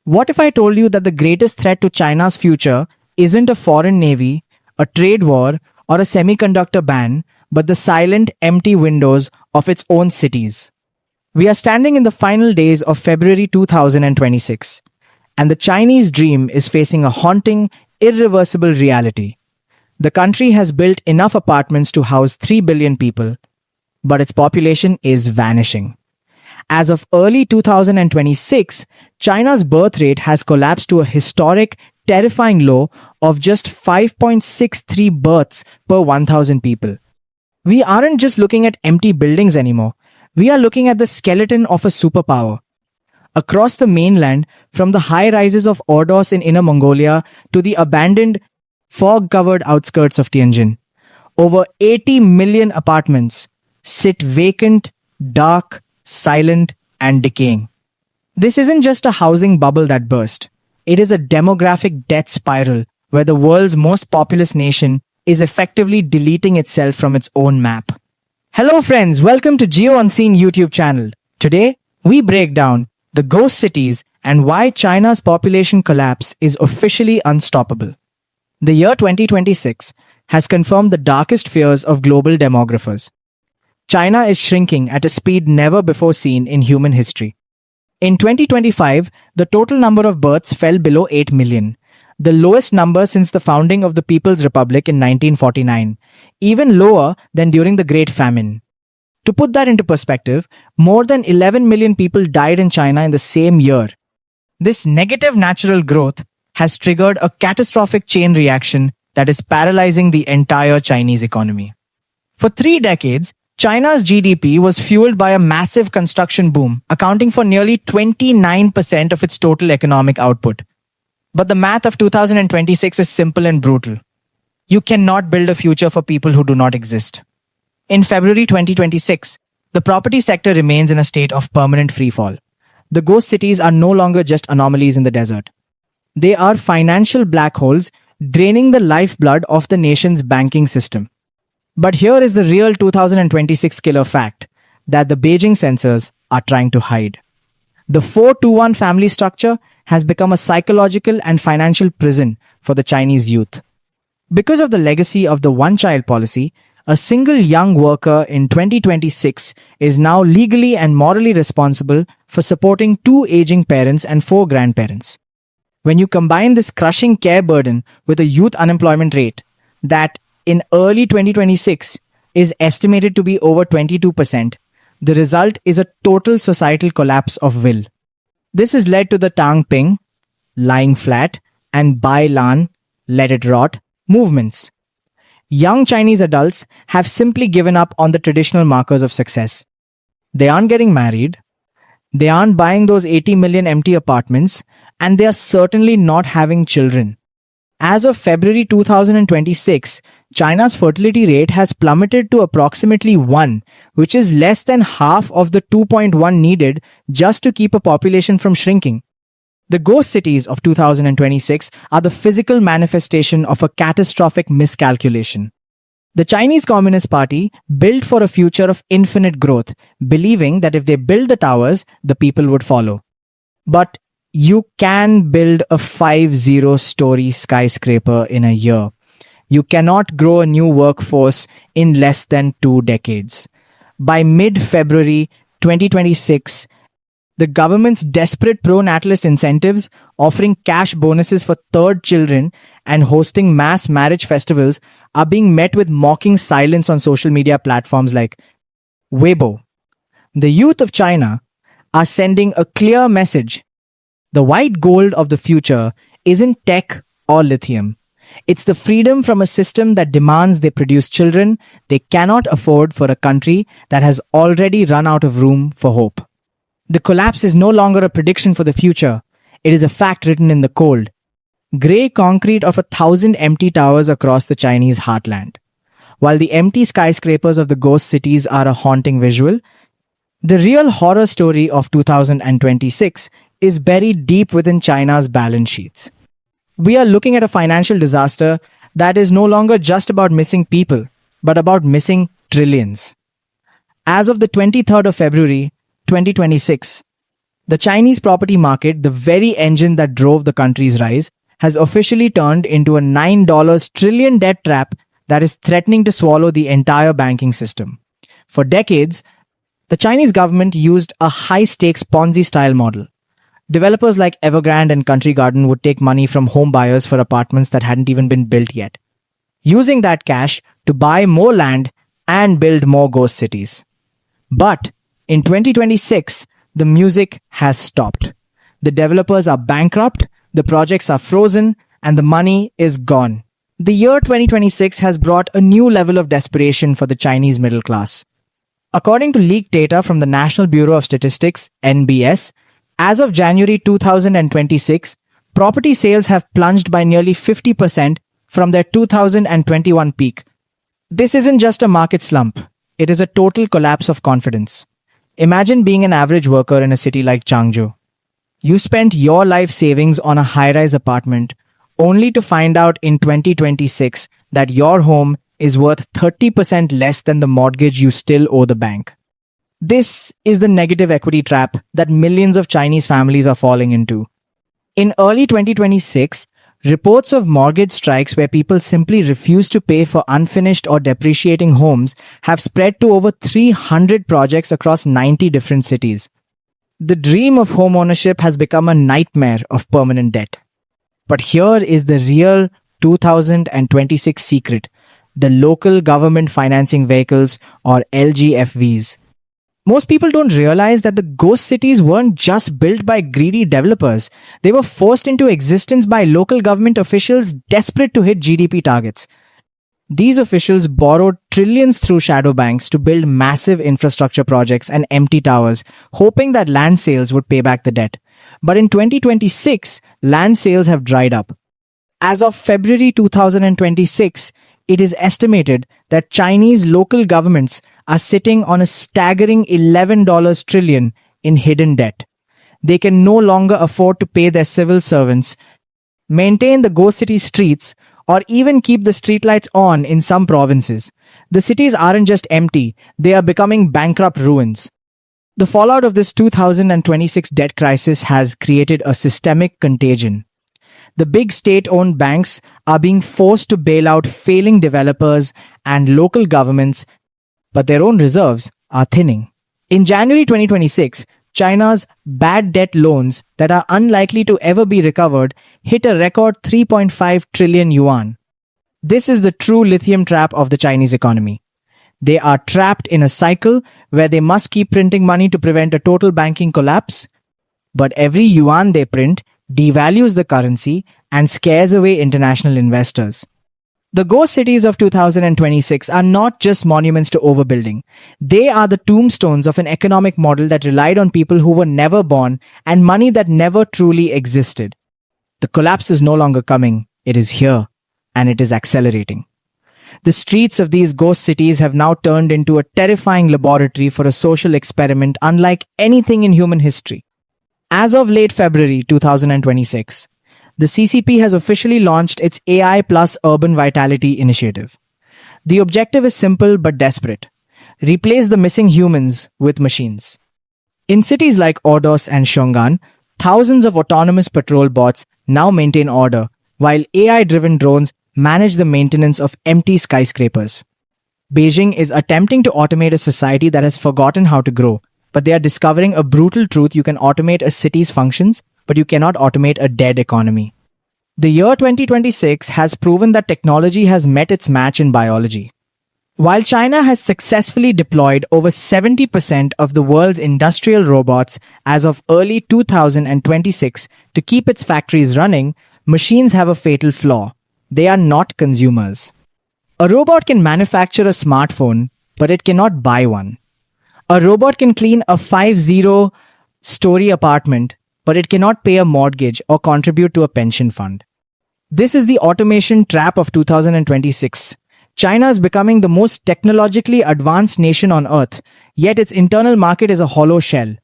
What if I told you that the greatest threat to China's future isn't a foreign navy, a trade war, or a semiconductor ban, but the silent, empty windows of its own cities? We are standing in the final days of February 2026, and the Chinese dream is facing a haunting, irreversible reality. The country has built enough apartments to house 3 billion people, but its population is vanishing. As of early 2026, China's birth rate has collapsed to a historic, terrifying low of just 5.63 births per 1,000 people. We aren't just looking at empty buildings anymore. We are looking at the skeleton of a superpower. Across the mainland, from the high rises of Ordos in Inner Mongolia to the abandoned, fog-covered outskirts of Tianjin, over 80 million apartments sit vacant, dark, silent, and decaying. This isn't just a housing bubble that burst. It is a demographic death spiral where the world's most populous nation is effectively deleting itself from its own map. Hello friends, welcome to Geo Unseen YouTube channel. Today, we break down the ghost cities and why China's population collapse is officially unstoppable. The year 2026 has confirmed the darkest fears of global demographers. China is shrinking at a speed never before seen in human history. In 2025, the total number of births fell below 8 million, the lowest number since the founding of the People's Republic in 1949, even lower than during the Great Famine. To put that into perspective, more than 11 million people died in China in the same year. This negative natural growth has triggered a catastrophic chain reaction that is paralyzing the entire Chinese economy. For 3 decades, China's GDP was fueled by a massive construction boom, accounting for nearly 29% of its total economic output. But the math of 2026 is simple and brutal. You cannot build a future for people who do not exist. In February 2026, the property sector remains in a state of permanent freefall. The ghost cities are no longer just anomalies in the desert. They are financial black holes draining the lifeblood of the nation's banking system. But here is the real 2026 killer fact that the Beijing censors are trying to hide. The 4-to-1 family structure has become a psychological and financial prison for the Chinese youth. Because of the legacy of the one-child policy, a single young worker in 2026 is now legally and morally responsible for supporting 2 aging parents and 4 grandparents. When you combine this crushing care burden with a youth unemployment rate that in early 2026 is estimated to be over 22%, the result is a total societal collapse of will. This has led to the Tang Ping, lying flat, and Bai Lan, let it rot, movements. Young Chinese adults have simply given up on the traditional markers of success. They aren't getting married, they aren't buying those 80 million empty apartments, and they are certainly not having children. As of February 2026, China's fertility rate has plummeted to approximately 1, which is less than half of the 2.1 needed just to keep a population from shrinking. The ghost cities of 2026 are the physical manifestation of a catastrophic miscalculation. The Chinese Communist Party built for a future of infinite growth, believing that if they build the towers, the people would follow. But you can build a 50-story skyscraper in a year. You cannot grow a new workforce in less than 2 decades. By mid-February 2026, the government's desperate pro-natalist incentives, offering cash bonuses for third children and hosting mass marriage festivals, are being met with mocking silence on social media platforms like Weibo. The youth of China are sending a clear message. The white gold of the future isn't tech or lithium. It's the freedom from a system that demands they produce children they cannot afford for a country that has already run out of room for hope. The collapse is no longer a prediction for the future. It is a fact written in the cold, grey concrete of 1,000 empty towers across the Chinese heartland. While the empty skyscrapers of the ghost cities are a haunting visual, the real horror story of 2026 is buried deep within China's balance sheets. We are looking at a financial disaster that is no longer just about missing people, but about missing trillions. As of the 23rd of February, 2026, The Chinese property market, the very engine that drove the country's rise, has officially turned into a $9 trillion debt trap that is threatening to swallow the entire banking system. For decades, the Chinese government used a high-stakes Ponzi-style model. Developers like Evergrande and Country Garden would take money from home buyers for apartments that hadn't even been built yet, using that cash to buy more land and build more ghost cities. But in 2026, the music has stopped. The developers are bankrupt, the projects are frozen, and the money is gone. The year 2026 has brought a new level of desperation for the Chinese middle class. According to leaked data from the National Bureau of Statistics, NBS, as of January 2026, property sales have plunged by nearly 50% from their 2021 peak. This isn't just a market slump, it is a total collapse of confidence. Imagine being an average worker in a city like Changzhou. You spent your life savings on a high-rise apartment, only to find out in 2026 that your home is worth 30% less than the mortgage you still owe the bank. This is the negative equity trap that millions of Chinese families are falling into. In early 2026, reports of mortgage strikes where people simply refuse to pay for unfinished or depreciating homes have spread to over 300 projects across 90 different cities. The dream of home ownership has become a nightmare of permanent debt. But here is the real 2026 secret: the local government financing vehicles, or LGFVs. Most people don't realize that the ghost cities weren't just built by greedy developers. They were forced into existence by local government officials desperate to hit GDP targets. These officials borrowed trillions through shadow banks to build massive infrastructure projects and empty towers, hoping that land sales would pay back the debt. But in 2026, land sales have dried up. As of February 2026, it is estimated that Chinese local governments are sitting on a staggering $11 trillion in hidden debt. They can no longer afford to pay their civil servants, maintain the ghost city streets, or even keep the streetlights on in some provinces. The cities aren't just empty, they are becoming bankrupt ruins. The fallout of this 2026 debt crisis has created a systemic contagion. The big state-owned banks are being forced to bail out failing developers and local governments, but their own reserves are thinning. In January 2026, China's bad debt loans that are unlikely to ever be recovered hit a record 3.5 trillion yuan. This is the true lithium trap of the Chinese economy. They are trapped in a cycle where they must keep printing money to prevent a total banking collapse, but every yuan they print devalues the currency and scares away international investors. The ghost cities of 2026 are not just monuments to overbuilding. They are the tombstones of an economic model that relied on people who were never born and money that never truly existed. The collapse is no longer coming, it is here, and it is accelerating. The streets of these ghost cities have now turned into a terrifying laboratory for a social experiment unlike anything in human history. As of late February 2026, the CCP has officially launched its AI Plus Urban Vitality initiative. The objective is simple but desperate: replace the missing humans with machines. In cities like Ordos and Shongan, thousands of autonomous patrol bots now maintain order, while AI-driven drones manage the maintenance of empty skyscrapers. Beijing is attempting to automate a society that has forgotten how to grow, but they are discovering a brutal truth: you can automate a city's functions, but you cannot automate a dead economy. The year 2026 has proven that technology has met its match in biology. While China has successfully deployed over 70% of the world's industrial robots as of early 2026 to keep its factories running, machines have a fatal flaw: they are not consumers. A robot can manufacture a smartphone, but it cannot buy one. A robot can clean a 50-story apartment, but it cannot pay a mortgage or contribute to a pension fund. This is the automation trap of 2026. China is becoming the most technologically advanced nation on earth, yet its internal market is a hollow shell.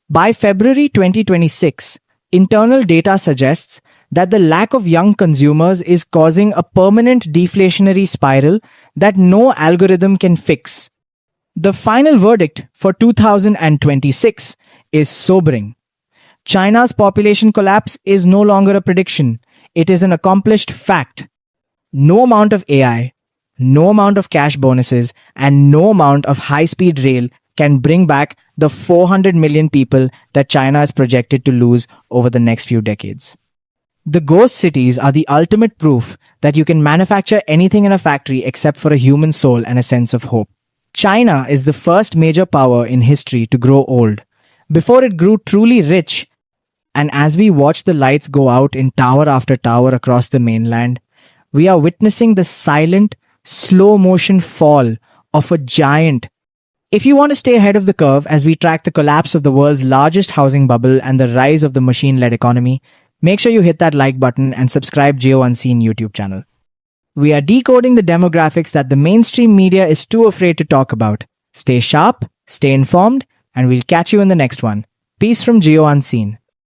By February 2026, internal data suggests that the lack of young consumers is causing a permanent deflationary spiral that no algorithm can fix. The final verdict for 2026 is sobering. China's population collapse is no longer a prediction, it is an accomplished fact. No amount of AI, no amount of cash bonuses, and no amount of high speed rail can bring back the 400 million people that China is projected to lose over the next few decades. The ghost cities are the ultimate proof that you can manufacture anything in a factory except for a human soul and a sense of hope. China is the first major power in history to grow old, before it grew truly rich. And as we watch the lights go out in tower after tower across the mainland, we are witnessing the silent, slow motion fall of a giant. If you want to stay ahead of the curve as we track the collapse of the world's largest housing bubble and the rise of the machine-led economy, make sure you hit that like button and subscribe Geo Unseen YouTube channel. We are decoding the demographics that the mainstream media is too afraid to talk about. Stay sharp, stay informed, and we'll catch you in the next one. Peace from Geo Unseen.